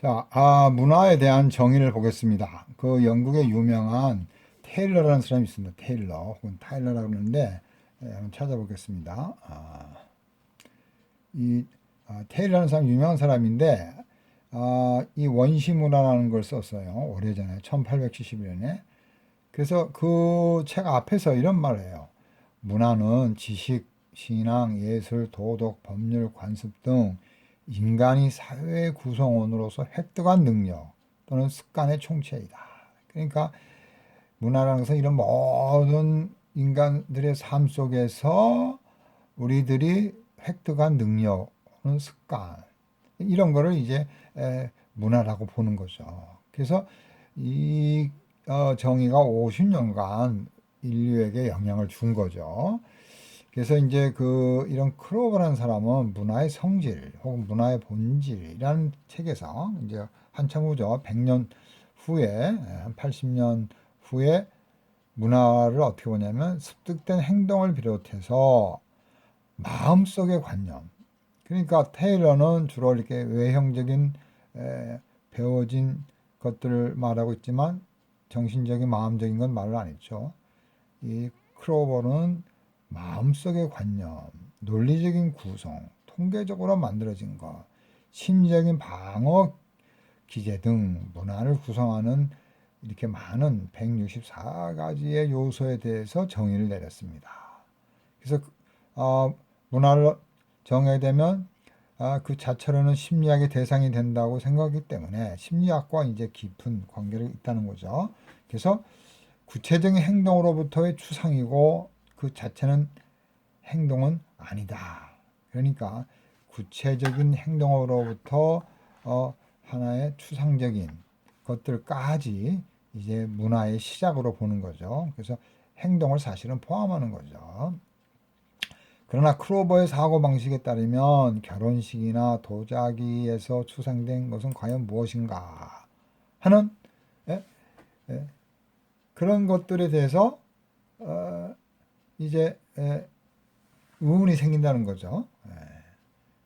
자, 문화에 대한 정의를 보겠습니다. 그 영국의 유명한 테일러라는 사람이 있습니다. 테일러 혹은 타일러라고 하는데 한번 찾아보겠습니다. 이 테일러라는 사람 유명한 사람인데 이 원시 문화라는 걸 썼어요. 오래전에 1871년에. 그래서 그 책 앞에서 이런 말을 해요. 문화는 지식, 신앙, 예술, 도덕, 법률, 관습 등 인간이 사회의 구성원으로서 획득한 능력 또는 습관의 총체이다. 그러니까 문화라는 것은 이런 모든 인간들의 삶 속에서 우리들이 획득한 능력 또는 습관 이런 거를 이제 문화라고 보는 거죠. 그래서 이 정의가 50년간 인류에게 영향을 준 거죠. 그래서 이제 이런 크로버라는 사람은 문화의 성질 혹은 문화의 본질이라는 책에서 이제 한참 후죠. 100년 후에, 한 80년 후에 문화를 어떻게 보냐면 습득된 행동을 비롯해서 마음속의 관념. 그러니까 테일러는 주로 이렇게 외형적인 배워진 것들을 말하고 있지만 정신적인 마음적인 건 말을 안 했죠. 이 크로버는 마음속의 관념, 논리적인 구성, 통계적으로 만들어진 것, 심리적인 방어 기제 등 문화를 구성하는 이렇게 많은 164가지의 요소에 대해서 정의를 내렸습니다. 그래서 문화를 정해야 되면 그 자체로는 심리학의 대상이 된다고 생각하기 때문에 심리학과 이제 깊은 관계가 있다는 거죠. 그래서 구체적인 행동으로부터의 추상이고 그 자체는 행동은 아니다. 그러니까 구체적인 행동으로부터 하나의 추상적인 것들까지 이제 문화의 시작으로 보는 거죠. 그래서 행동을 사실은 포함하는 거죠. 그러나 크로버의 사고방식에 따르면 결혼식이나 도자기에서 추상된 것은 과연 무엇인가 하는 예? 예, 그런 것들에 대해서 이제 의문이 생긴다는 거죠.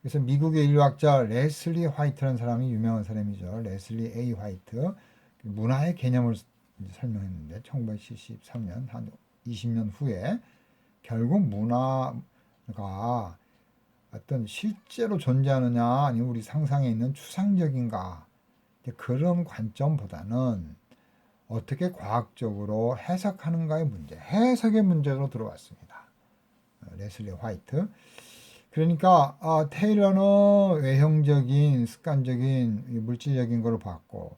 그래서 미국의 인류학자 레슬리 화이트라는 사람이 유명한 사람이죠. 레슬리 A 화이트 문화의 개념을 설명했는데 1973년 한 20년 후에 결국 문화가 어떤 실제로 존재하느냐 아니면 우리 상상에 있는 추상적인가 그런 관점보다는 어떻게 과학적으로 해석하는가의 문제, 해석의 문제로 들어왔습니다. 레슬리 화이트. 그러니까 테일러는 외형적인, 습관적인, 물질적인 걸 봤고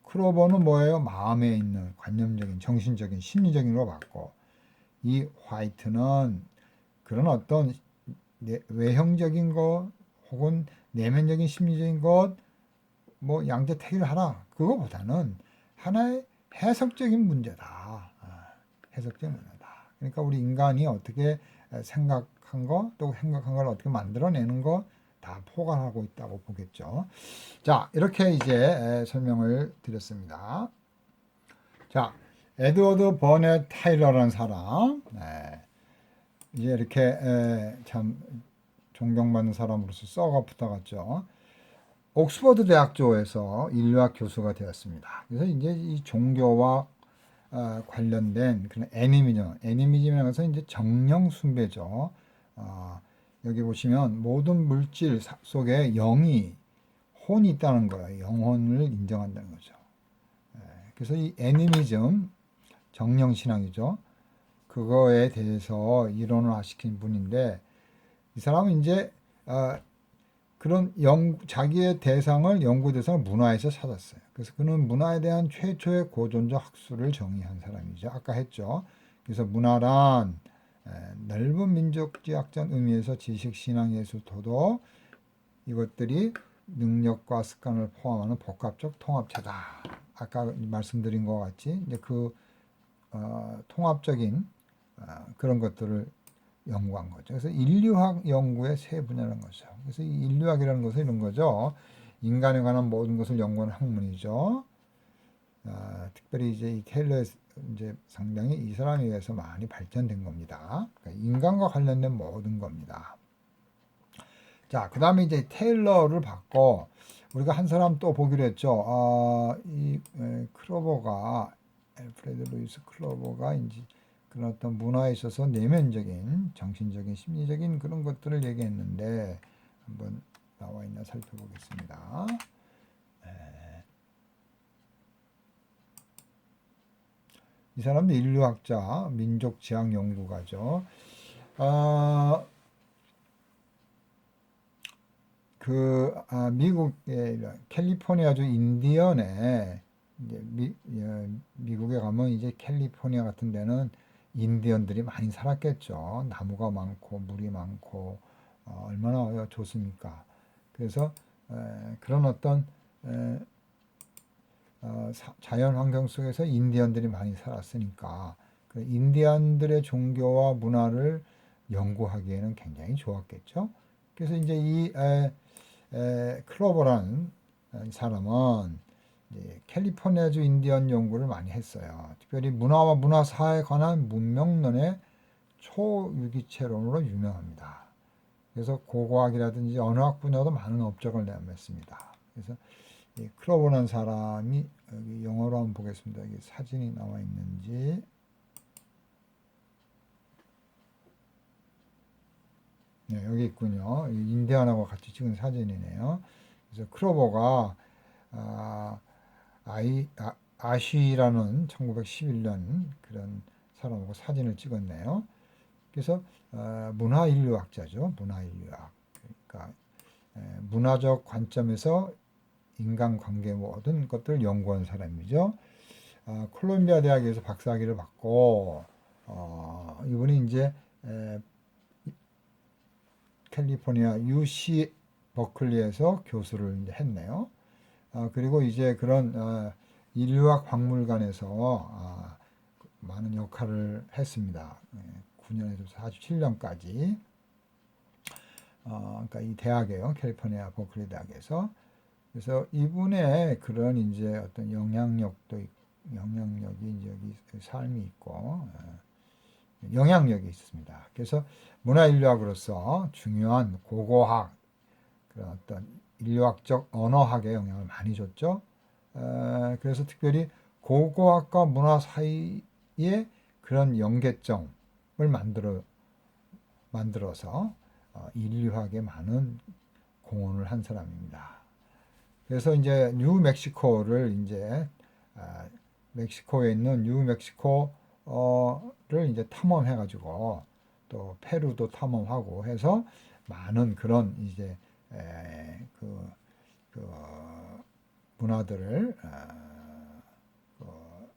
크로버는 뭐예요? 마음에 있는 관념적인, 정신적인, 심리적인 걸 봤고 이 화이트는 그런 어떤 외형적인 것 혹은 내면적인 심리적인 것 뭐 양자택일하라 그거보다는 하나의 해석적인 문제다. 해석적인 문제다. 그러니까 우리 인간이 어떻게 생각한 거 또 생각한 걸 어떻게 만들어내는 거 다 포괄하고 있다고 보겠죠. 자, 이렇게 이제 설명을 드렸습니다. 자, 에드워드 버넷 타일러라는 사람, 이제 이렇게 참 존경받는 사람으로서 썩어 붙어갔죠. 옥스퍼드 대학교에서 인류학 교수가 되었습니다. 그래서 이제 이 종교와 관련된 그런 애니미즘이라는 것은 이제 정령 숭배죠. 여기 보시면 모든 물질 속에 영이 혼이 있다는 거예요. 영혼을 인정한다는 거죠. 그래서 이 애니미즘 정령 신앙이죠. 그거에 대해서 이론을 하시킨 분인데 이 사람은 이제 그런 자기의 대상을 연구 대상을 문화에서 찾았어요. 그래서 그는 문화에 대한 최초의 고전적 학술을 정의한 사람이죠. 아까 했죠. 그래서 문화란 넓은 민족지학적 의미에서 지식, 신앙, 예술, 도덕 이것들이 능력과 습관을 포함하는 복합적 통합체다. 아까 말씀드린 것 같이 이제 통합적인 그런 것들을 연구한 거죠. 그래서 인류학 연구의 세 분야라는 거죠. 그래서 이 인류학이라는 것은 이런 거죠. 인간에 관한 모든 것을 연구하는 학문이죠. 특별히 이제 이 테일러의 이제 상당히 이 사람에 의해서 많이 발전된 겁니다. 그러니까 인간과 관련된 모든 겁니다. 자, 그 다음에 이제 테일러를 받고 우리가 한 사람 또 보기로 했죠. 클로버가 알프레드 루이스 클로버가 이제 그런 어떤 문화에 있어서 내면적인 정신적인 심리적인 그런 것들을 얘기했는데 한번 나와 있나 살펴보겠습니다. 이 사람도 인류학자, 민족 지향 연구가죠. 미국의 캘리포니아주 인디언에 이제 미국에 가면 이제 캘리포니아 같은 데는 인디언들이 많이 살았겠죠. 나무가 많고 물이 많고 얼마나 좋습니까? 그래서 그런 어떤 자연 환경 속에서 인디언들이 많이 살았으니까 그 인디언들의 종교와 문화를 연구하기에는 굉장히 좋았겠죠. 그래서 이제 이 클로버라는 사람은 이제 캘리포니아주 인디언 연구를 많이 했어요. 특별히 문화와 문화사에 관한 문명론의 초유기체론으로 유명합니다. 그래서 고고학이라든지 언어학 분야도 많은 업적을 내었습니다. 그래서 이 클로버라는 사람이 여기 영어로 한번 보겠습니다. 여기 사진이 나와 있는지. 네, 여기 있군요. 인디언하고 같이 찍은 사진이네요. 그래서 클로버가 아쉬라는 1911년 그런 사람하고 사진을 찍었네요. 그래서 문화인류학자죠. 문화인류학. 그러니까 문화적 관점에서 인간관계 모든 것들을 연구한 사람이죠. 콜롬비아 대학에서 박사학위를 받고 이분이 이제 캘리포니아 UC 버클리에서 교수를 이제 했네요. 그리고 이제 그런 인류학 박물관에서 많은 역할을 했습니다. 9년에서 47년까지. 그러니까 이 대학이에요. 캘리포니아 버클리 대학에서. 그래서 이분의 그런 이제 어떤 영향력이 이제 여기 삶이 있고 영향력이 있습니다. 그래서 문화인류학으로서 중요한 고고학 그런 어떤 인류학적 언어학에 영향을 많이 줬죠. 그래서 특별히 고고학과 문화 사이에 그런 연계점을 만들어서 인류학에 많은 공헌을 한 사람입니다. 그래서 이제 뉴멕시코를 이제 멕시코에 있는 뉴멕시코를 이제 탐험해가지고 또 페루도 탐험하고 해서 많은 그런 이제 그 문화들을 그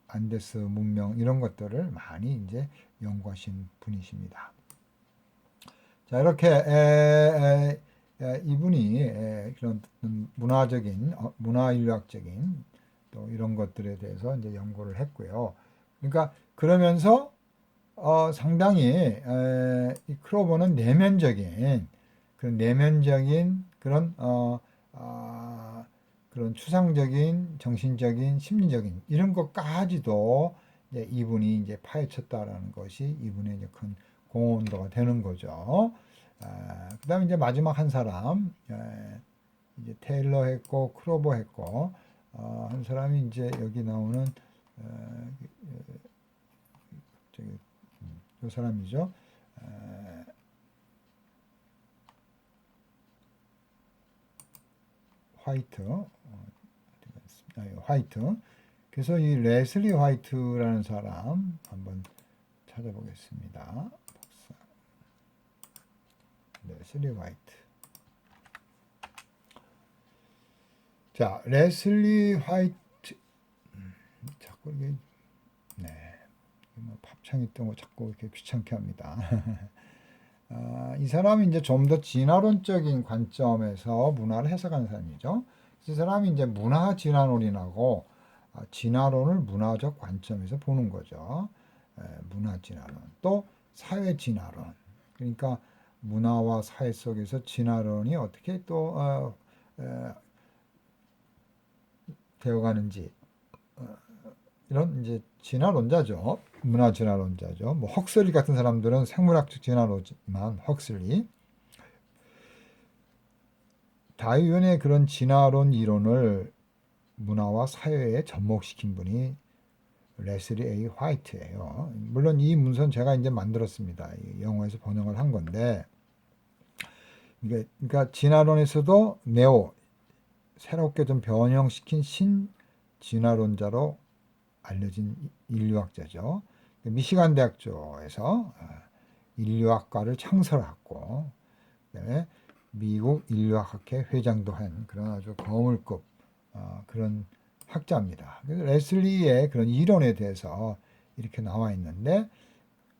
안데스 문명 이런 것들을 많이 이제 연구하신 분이십니다. 자, 이렇게 이분이 그런 문화적인 문화인류학적인 또 이런 것들에 대해서 이제 연구를 했고요. 그러니까 그러면서 상당히 이 클로버는 내면적인 그런 그런 추상적인 정신적인 심리적인 이런 것까지도 이제 이분이 이제 파헤쳤다라는 것이 이분의 이제 큰 공헌도가 되는 거죠. 그 다음에 이제 마지막 한 사람, 이제 테일러 했고, 클로버 했고, 한 사람이 이제 여기 나오는, 저기, 이 사람이죠. 화이트. 그래서 이 레슬리 화이트라는 사람 한번 찾아보겠습니다. 레슬리 화이트. 자, 레슬리 화이트. 자꾸 이게, 팝창이 뜬 거 자꾸 이렇게 귀찮게 합니다. 이 사람이 이제 좀 더 진화론적인 관점에서 문화를 해석하는 사람이죠. 이 사람이 이제 문화 진화론이라고 진화론을 문화적 관점에서 보는 거죠. 문화 진화론. 또 사회 진화론. 그러니까 문화와 사회 속에서 진화론이 어떻게 또 되어가는지 이런 이제 진화론자죠. 문화 진화론자죠. 뭐 헉슬리 같은 사람들은 생물학적 진화론지만 헉슬리 다윈의 그런 진화론 이론을 문화와 사회에 접목시킨 분이 레슬리 A. 화이트예요. 물론 이 문서는 제가 이제 만들었습니다. 영어에서 번역을 한 건데, 이게 그러니까 진화론에서도 네오 새롭게 좀 변형시킨 신진화론자로 알려진 인류학자죠. 미시간 대학교에서 인류학과를 창설했고, 그다음에 미국 인류학회 회장도 한 그런 아주 거물급 그런 학자입니다. 그래서 레슬리의 그런 이론에 대해서 이렇게 나와 있는데,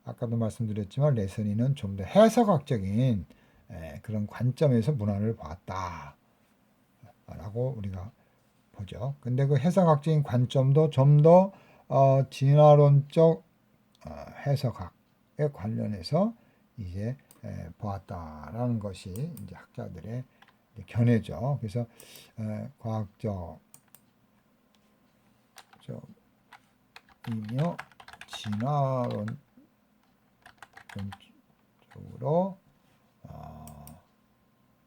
아까도 말씀드렸지만 레슬리는 좀 더 해석학적인 그런 관점에서 문화를 봤다라고 우리가 보죠. 근데 그 해석학적인 관점도 좀 더 진화론적 해석학에 관련해서 이제 보았다라는 것이 이제 학자들의 견해죠. 그래서 과학적 이며 진화론적으로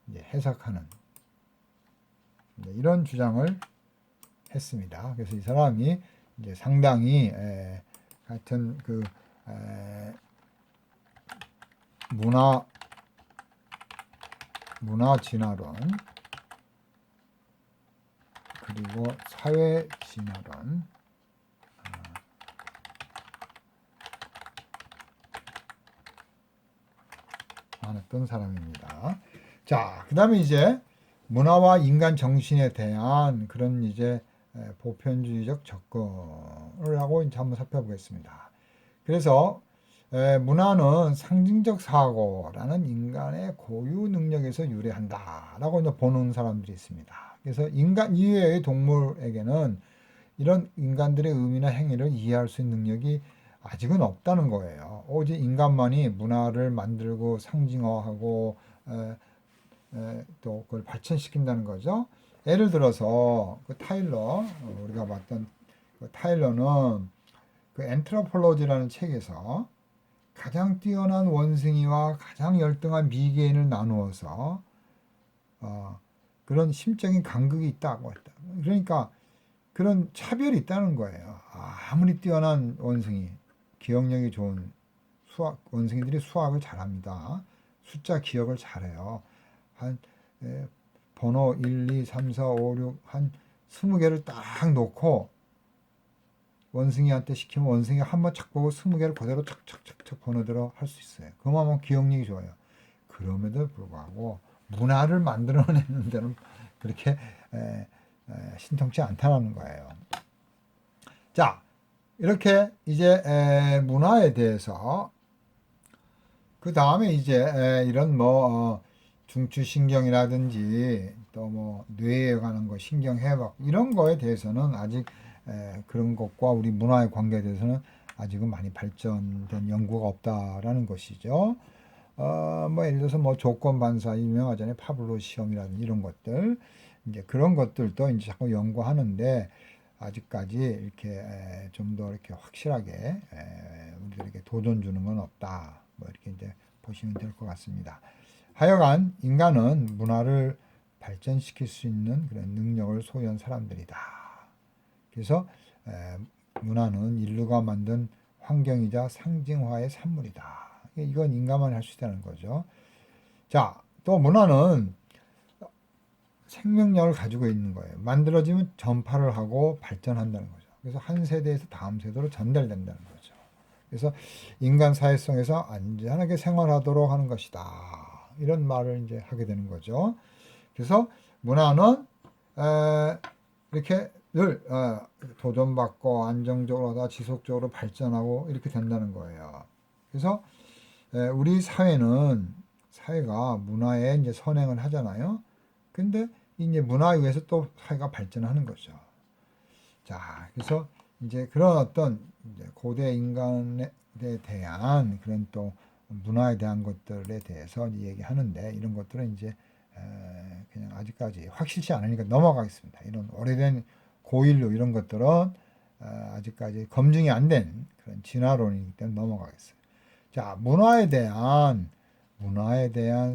이제 해석하는 이런 주장을 했습니다. 그래서 이 사람이 이제 상당히 하여튼 그 문화 진화론 그리고 사회 진화론 많았던 사람입니다. 자, 그다음에 이제 문화와 인간 정신에 대한 그런 이제 보편주의적 접근을 하고 이제 한번 살펴보겠습니다. 그래서 문화는 상징적 사고라는 인간의 고유 능력에서 유래한다라고 이제 보는 사람들이 있습니다. 그래서 인간 이외의 동물에게는 이런 인간들의 의미나 행위를 이해할 수 있는 능력이 아직은 없다는 거예요. 오직 인간만이 문화를 만들고 상징화하고 또 그걸 발전시킨다는 거죠. 예를 들어서 그 타일러, 우리가 봤던 그 타일러는 그 엔트로폴로지라는 책에서 가장 뛰어난 원숭이와 가장 열등한 미개인을 나누어서 그런 심적인 간극이 있다고 했다. 그러니까 그런 차별이 있다는 거예요. 아무리 뛰어난 원숭이, 기억력이 좋은 원숭이들이 수학을 잘합니다. 숫자 기억을 잘해요. 한 번호 1, 2, 3, 4, 5, 6 한 20개를 딱 놓고 원숭이한테 시키면 원숭이가 한번 착 보고 20개를 그대로 착착착착 번호대로 할 수 있어요. 그만큼 기억력이 좋아요. 그럼에도 불구하고 문화를 만들어내는 데는 그렇게 신통치 않다는 거예요. 자, 이렇게 이제 문화에 대해서 그 다음에 이제 이런 뭐 중추신경이라든지 또 뭐 뇌에 관한 거 신경해박 이런 거에 대해서는 아직 그런 것과 우리 문화의 관계에 대해서는 아직은 많이 발전된 연구가 없다라는 것이죠. 뭐 예를 들어서 뭐 조건 반사 유명하잖아요. 파블로 시험이라든지 이런 것들 이제 그런 것들도 이제 자꾸 연구하는데 아직까지 이렇게 좀 더 이렇게 확실하게 우리들에게 도전 주는 건 없다. 뭐 이렇게 이제 보시면 될 것 같습니다. 하여간 인간은 문화를 발전시킬 수 있는 그런 능력을 소유한 사람들이다. 그래서 문화는 인류가 만든 환경이자 상징화의 산물이다. 이건 인간만 할 수 있다는 거죠. 자, 또 문화는 생명력을 가지고 있는 거예요. 만들어지면 전파를 하고 발전한다는 거죠. 그래서 한 세대에서 다음 세대로 전달된다는 거죠. 그래서 인간 사회성에서 안전하게 생활하도록 하는 것이다. 이런 말을 이제 하게 되는 거죠. 그래서 문화는 이렇게 늘 도전받고 안정적으로 하다 지속적으로 발전하고 이렇게 된다는 거예요. 그래서 우리 사회가 문화에 이제 선행을 하잖아요. 근데 이제 문화에 의해서 또 사회가 발전하는 거죠. 자, 그래서 이제 그런 어떤 이제 고대 인간에 대한 그런 또 문화에 대한 것들에 대해서 얘기하는데 이런 것들은 이제 그냥 아직까지 확실치 않으니까 넘어가겠습니다. 이런 오래된 고인류 이런 것들은 아직까지 검증이 안 된 그런 진화론이기 때문에 넘어가겠어요. 자, 문화에 대한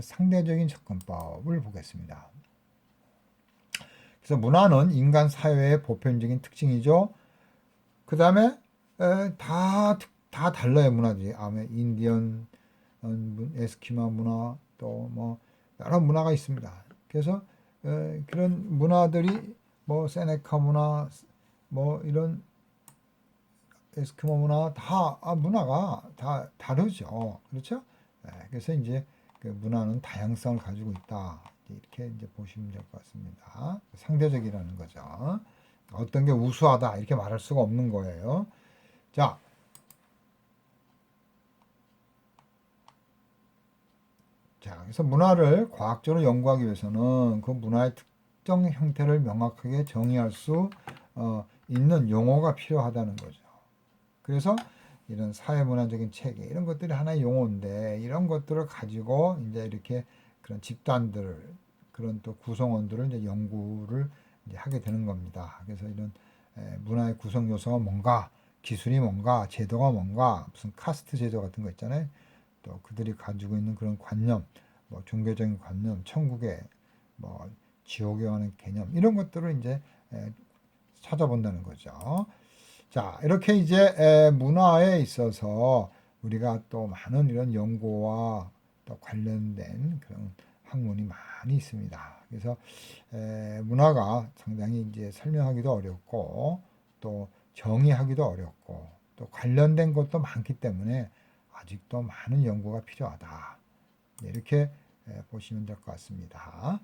상대적인 접근법을 보겠습니다. 그래서 문화는 인간 사회의 보편적인 특징이죠. 그 다음에 다 달라요. 문화들이. 인디언, 에스키모 문화, 또 뭐 여러 문화가 있습니다. 그래서 그런 문화들이 뭐 세네카 문화, 뭐 이런 에스키모 문화 문화가 다 다르죠. 그렇죠? 그래서 이제 그 문화는 다양성을 가지고 있다. 이렇게 이제 보시면 될 것 같습니다. 상대적이라는 거죠. 어떤 게 우수하다 이렇게 말할 수가 없는 거예요. 자, 그래서 문화를 과학적으로 연구하기 위해서는 그 문화의 특정 형태를 명확하게 정의할 수 있는 용어가 필요하다는 거죠. 그래서 이런 사회문화적인 체계 이런 것들이 하나의 용어인데 이런 것들을 가지고 이제 이렇게 그런 집단들을 그런 또 구성원들을 이제 연구를 이제 하게 되는 겁니다. 그래서 이런 문화의 구성 요소가 뭔가, 기술이 뭔가, 제도가 뭔가, 무슨 카스트 제도 같은 거 있잖아요. 또 그들이 가지고 있는 그런 관념, 뭐 종교적인 관념, 천국의 뭐 지옥에 관한 개념 이런 것들을 이제 찾아본다는 거죠. 자, 이렇게 이제 문화에 있어서 우리가 또 많은 이런 연구와 또 관련된 그런 학문이 많이 있습니다. 그래서 문화가 상당히 이제 설명하기도 어렵고 또 정의하기도 어렵고 또 관련된 것도 많기 때문에 아직도 많은 연구가 필요하다. 이렇게 보시면 될 것 같습니다.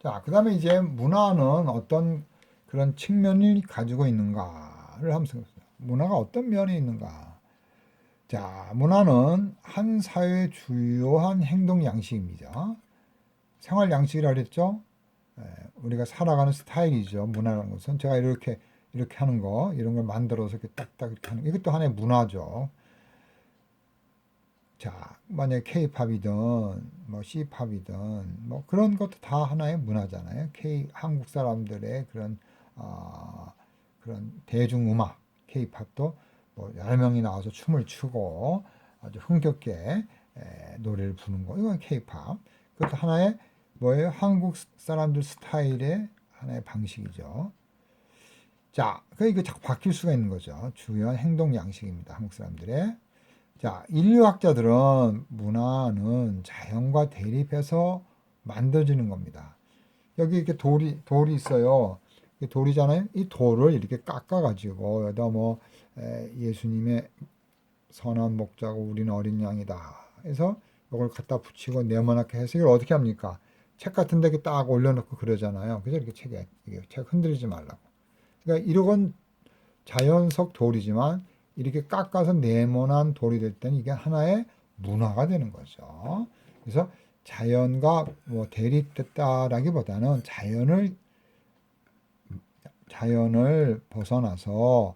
자, 그 다음에 이제 문화는 어떤 그런 측면을 가지고 있는가를 하면서 문화가 어떤 면이 있는가. 자, 문화는 한 사회의 주요한 행동 양식입니다. 생활 양식이라 그랬죠? 우리가 살아가는 스타일이죠. 문화라는 것은 제가 이렇게 하는 거, 이런 걸 만들어서 이렇게 딱딱 이렇게 하는 거, 이것도 하나의 문화죠. 자, 만약에 K-팝이든 뭐 C-팝이든 뭐 그런 것도 다 하나의 문화잖아요. 한국 사람들의 그런 대중음악 K-팝도 뭐 여러 명이 나와서 춤을 추고 아주 흥겹게 노래를 부르는 거 이건 K-팝. 그것도 하나의 뭐예요? 한국 사람들 스타일의 하나의 방식이죠. 자, 이거 자꾸 바뀔 수가 있는 거죠. 주요한 행동 양식입니다. 한국 사람들의. 자, 인류학자들은 문화는 자연과 대립해서 만들어지는 겁니다. 여기 이렇게 돌이 있어요. 돌이잖아요. 이 돌을 이렇게 깎아가지고 여기다 뭐 예수님의 선한 목자고 우리는 어린 양이다. 해서 이걸 갖다 붙이고 네모나게 해서 이걸 어떻게 합니까? 책 같은 데 딱 올려놓고 그러잖아요. 그래서 이렇게 책 흔들리지 말라고. 그러니까 이런 자연석 돌이지만 이렇게 깎아서 네모난 돌이 될 때는 이게 하나의 문화가 되는 거죠. 그래서 자연과 뭐 대립됐다라기보다는 자연을 벗어나서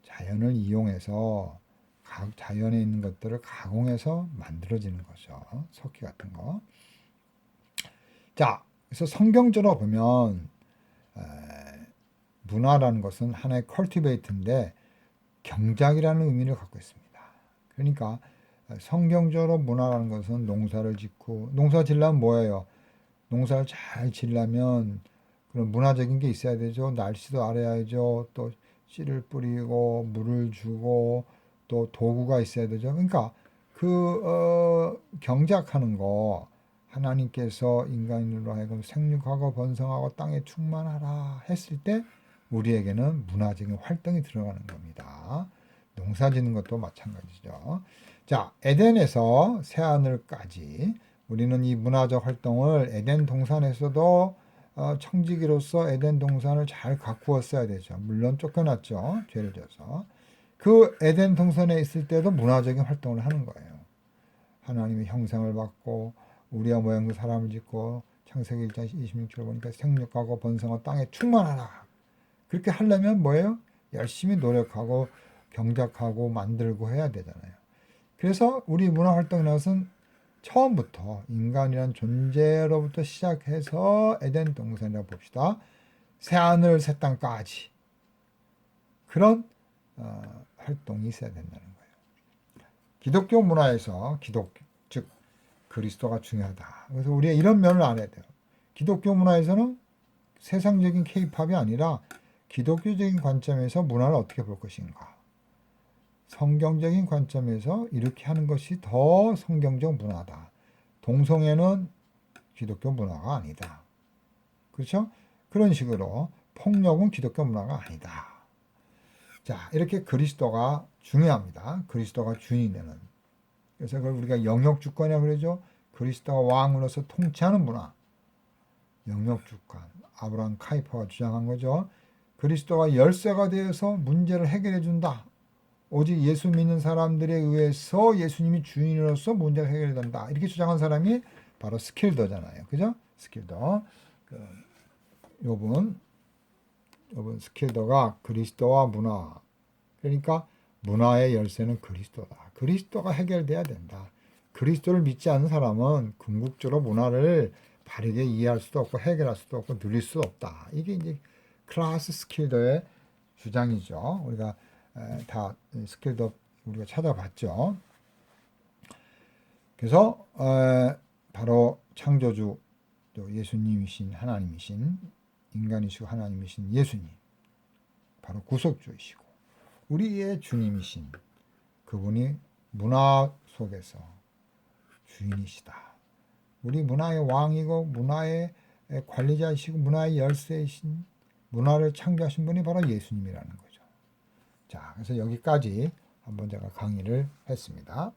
자연을 이용해서 자연에 있는 것들을 가공해서 만들어지는 거죠. 석기 같은 거. 자, 그래서 성경적으로 보면 문화라는 것은 하나의 컬티베이트인데 경작이라는 의미를 갖고 있습니다. 그러니까 성경적으로 문화라는 것은 농사를 짓고 농사 지려면 뭐예요? 농사를 잘 지려면 그런 문화적인 게 있어야 되죠. 날씨도 알아야죠. 또 씨를 뿌리고 물을 주고 또 도구가 있어야 되죠. 그러니까 경작하는 거 하나님께서 인간으로 하여금 생육하고 번성하고 땅에 충만하라 했을 때 우리에게는 문화적인 활동이 들어가는 겁니다. 농사 짓는 것도 마찬가지죠. 자, 에덴에서 새하늘까지 우리는 이 문화적 활동을 에덴 동산에서도 청지기로서 에덴 동산을 잘 가꾸었어야 되죠. 물론 쫓겨났죠. 죄를 져서. 그 에덴 동산에 있을 때도 문화적인 활동을 하는 거예요. 하나님의 형상을 받고 우리와 모양의 사람을 짓고 창세기 1장 26절 보니까 생육하고 번성하고 땅에 충만하라. 그렇게 하려면 뭐예요? 열심히 노력하고 경작하고 만들고 해야 되잖아요. 그래서 우리 문화활동이라는 것은 처음부터 인간이란 존재로부터 시작해서 에덴 동산이라고 봅시다. 새하늘 새 땅까지 그런 활동이 있어야 된다는 거예요. 기독교 문화에서 즉 그리스도가 중요하다. 그래서 우리가 이런 면을 알아야 돼요. 기독교 문화에서는 세상적인 케이팝이 아니라 기독교적인 관점에서 문화를 어떻게 볼 것인가. 성경적인 관점에서 이렇게 하는 것이 더 성경적 문화다. 동성애는 기독교 문화가 아니다. 그렇죠? 그런 식으로 폭력은 기독교 문화가 아니다. 자, 이렇게 그리스도가 중요합니다. 그리스도가 주인이 되는. 그래서 그걸 우리가 영역주권이라고 그러죠. 그리스도가 왕으로서 통치하는 문화. 영역주권. 아브라함 카이퍼가 주장한 거죠. 그리스도가 열쇠가 되어서 문제를 해결해 준다. 오직 예수 믿는 사람들에 의해서 예수님이 주인으로서 문제가 해결이 된다. 이렇게 주장한 사람이 바로 스킬더잖아요. 그죠? 스킬더. 요분 스킬더가 그리스도와 문화. 그러니까 문화의 열쇠는 그리스도다. 그리스도가 해결돼야 된다. 그리스도를 믿지 않는 사람은 궁극적으로 문화를 바르게 이해할 수도 없고 해결할 수도 없고 누릴 수도 없다. 이게 이제 클라스 스킬더의 주장이죠. 우리가 다 스킬더 우리가 찾아봤죠. 그래서 바로 창조주 예수님이신 하나님이신 인간이시고 하나님이신 예수님 바로 구속주이시고 우리의 주님이신 그분이 문화 속에서 주인이시다. 우리 문화의 왕이고 문화의 관리자이시고 문화의 열쇠이신 문화를 창조하신 분이 바로 예수님이라는 거죠. 자, 그래서 여기까지 한번 제가 강의를 했습니다.